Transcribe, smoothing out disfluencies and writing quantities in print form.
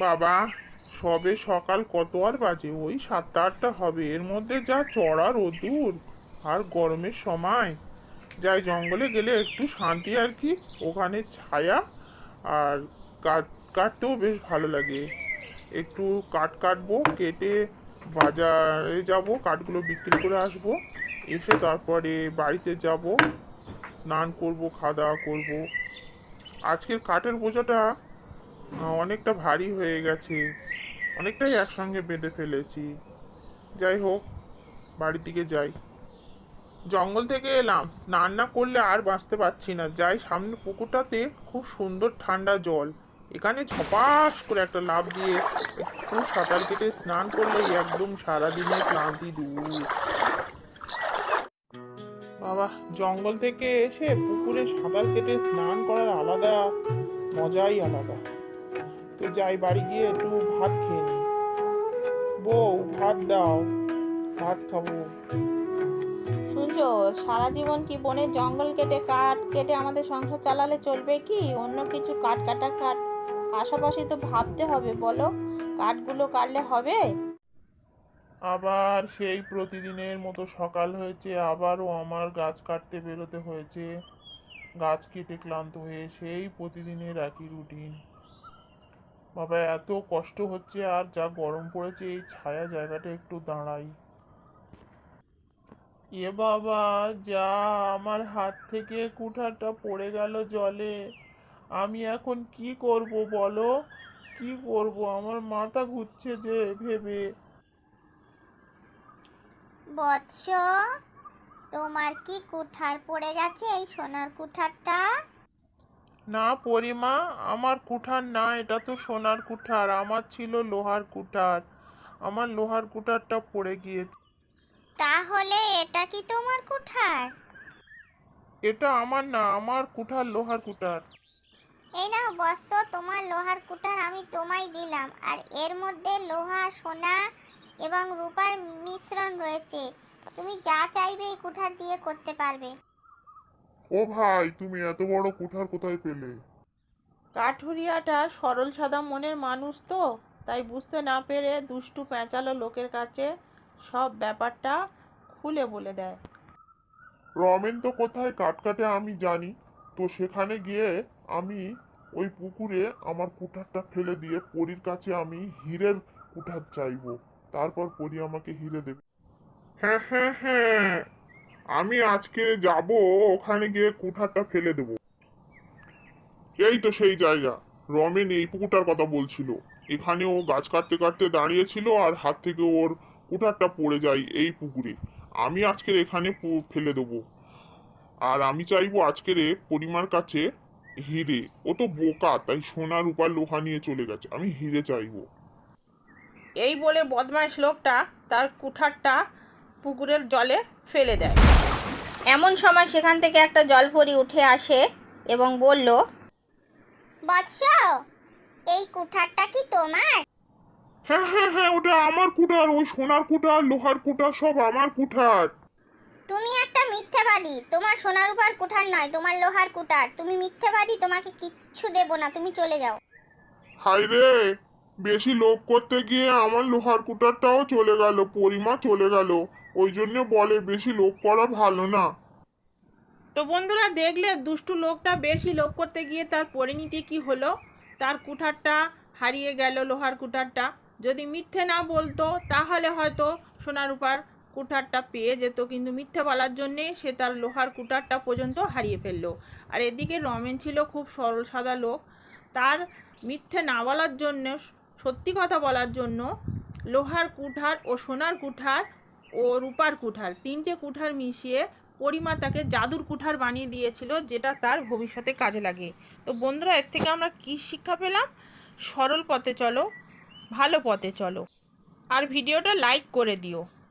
বাবা, সবে সকাল কত আর বাজে? ওই 7টা 8টা হবে। এর মধ্যে যা চড়া রোদ্দুর আর গরমের সময়। যাই, জঙ্গলে গেলে একটু শান্তি আর কি। ওখানে ছায়া আর কাঠ কাটতেও বেশ ভালো লাগে। একটু কাঠ কাটবো, কেটে বাজারে যাব, কাঠগুলো বিক্রি করে আসবো। এসে তারপরে বাড়িতে যাব, স্নান করব, খাওয়া দাওয়া করবো। আজকের কাঠের বোঝাটা অনেকটা ভারী হয়ে গেছে, অনেকটাই একসঙ্গে বেঁধে ফেলেছি। যাই হোক, বাড়ির দিকে যাই। জঙ্গল থেকে এলাম, স্নান না করলে আর বাঁচতে পারছি না। যাই, সামনে পুকুরটাতে খুব সুন্দর ঠান্ডা জল। এখানে ঝপাস করে একটা লাফ দিয়ে একটু সাঁতার কেটে স্নান করলেই একদম সারাদিনের ক্লান্তি দূর। বাবা, জঙ্গল থেকে এসে পুকুরে সাঁতার কেটে স্নান করার আলাদা মজাই আলাদা। তো যাই, বাড়ি গিয়ে একটু ভাত খেয়ে নিই। বউ, ভাত দাও, ভাত খাবো। শুনছো, সারা জীবন কি বনের জঙ্গল কেটে কাঠ কেটে আমাদের সংসার চালালে চলবে কি? অন্য কিছু কাঠ পাশাপাশি তো ভাবতে হবে, বলো। কাঠগুলো কাটলে হবে? আবার সেই প্রতিদিনের মতো সকাল হয়েছে, আবারও আমার গাছ কাটতে বেরোতে হয়েছে। গাছ কেটে ক্লান্ত হয়ে সেই প্রতিদিনের একই রুটিন। বাবা, এত কষ্ট হচ্ছে, আর যা গরম পড়েছে, এই ছায়া জায়গাটা একটু দাঁড়াই। এ বাবা, যা, আমার হাত থেকে কুঠারটা পড়ে গেল জলে। আমি এখন কি করব বলো? কি করব? আমার মাথা ঘুরছে যে ভেবে। বৎস, তোমার কি কুঠার পড়ে গেছে, এই সোনার কুঠারটা? না পরিমা, আমার কুঠার না, এটা তো সোনার কুঠার। আমার ছিল লোহার কুঠার। আমার লোহার কুঠারটা পড়ে গিয়েছে। তাহলে এটা কি তোমার কুঠার? এটা আমার না, আমার কুঠার লোহার কুঠার। এই নাও বৎস, তোমার লোহার কুঠার আমি তোমায় দিলাম। আর এর মধ্যে লোহা, সোনা এবং রূপার মিশ্রণ রয়েছে। তুমি যা চাইবে এই কুঠার দিয়ে করতে পারবে। ও ভাই, তুমি এত বড় কুঠার কোথায় পেলে? কাঠুরিয়াটা সরল সাদা মনের মানুষ তো, তাই বুঝতে না পেরে দুষ্টু পেঁচালো লোকের কাছে সব ব্যাপারটা খুলে বলে দেয়। রমেন তো কোথায় কাঠ কাটে আমি জানি। তো সেখানে গিয়ে আমি ওই পুকুরে আমার কুঠারটা ফেলে দিয়ে পরীর কাছে আমি হীরের কুঠার চাইবো। তারপর পরী আমাকে হিরে দেবে। হ্যাঁ হ্যাঁ হ্যাঁ, আমি আজকে যাব, ওখানে গিয়ে কুঠারটা ফেলে দেব। এই তো সেই জায়গা। রমেন এই পুকুরটার কথা বলছিল। এখানে ও গাছ কাটতে কাটতে দাঁড়িয়েছিল, আর হাত থেকে ওর কুঠারটা পড়ে যায় এই পুকুরে। আমি আজকের এখানে ফেলে দেবো। আর আমি চাইবো আজকের পরিমার কাছে হিরে। ও তো বোকা, তাই সোনা রূপা লোহা নিয়ে চলে গেছে। আমি হিরে চাইবো। এই বলে বদমাইশ লোকটা তার কুঠারটা পুকুরের জলে ফেলে দেয়। এমন সময় সেখান থেকে একটা জলপরি উঠে আসে এবং বলল, বৎস, এই কুঠারটা কি তোমার? হ্যাঁ হ্যাঁ হ্যাঁ, ওটা আমার কুঠার। ওই সোনার কুঠার, লোহার কুঠার সব আমার কুঠার। তুমি একটা মিথ্যাবাদী। তোমার সোনা রূপার কুঠার নয়, তোমার লোহার কুঠার। তুমি মিথ্যাবাদী, তোমাকে কিচ্ছু দেব না, তুমি চলে যাও। হাই রে, বেশি লোভ করতে গিয়ে আমার লোহার কুঠারটাও চলে গেল, পরিমা চলে গেল। ওই জন্য বলে বেশি লোভ করা ভালো না। তো বন্ধুরা, দেখলে দুষ্টু লোকটা বেশি লোভ করতে গিয়ে তার পরিণতি কি হলো। তার কুঠারটা হারিয়ে গেল, লোহার কুঠারটা। যদি মিথ্যে না বলতো তাহলে হয়তো সোনা রূপার কুঠারটা পেয়ে যেত, কিন্তু মিথ্যে বলার জন্যে সে তার লোহার কুঠারটা পর্যন্ত হারিয়ে ফেললো। আর এদিকে রমেন ছিল খুব সরল সাদা লোক। তার মিথ্যে না বলার জন্য, সত্যি কথা বলার জন্য, লোহার কুঠার ও সোনার কুঠার ও রূপার কুঠার, তিনটে কুঠার মিশিয়ে পরিমা তাকে জাদুর কুঠার বানিয়ে দিয়েছিল, যেটা তার ভবিষ্যতে কাজে লাগে। তো বন্ধুরা, এর থেকে আমরা কি শিক্ষা পেলাম? সরল পথে চলো, ভালো পথে চলো। আর ভিডিওটা লাইক করে দিও।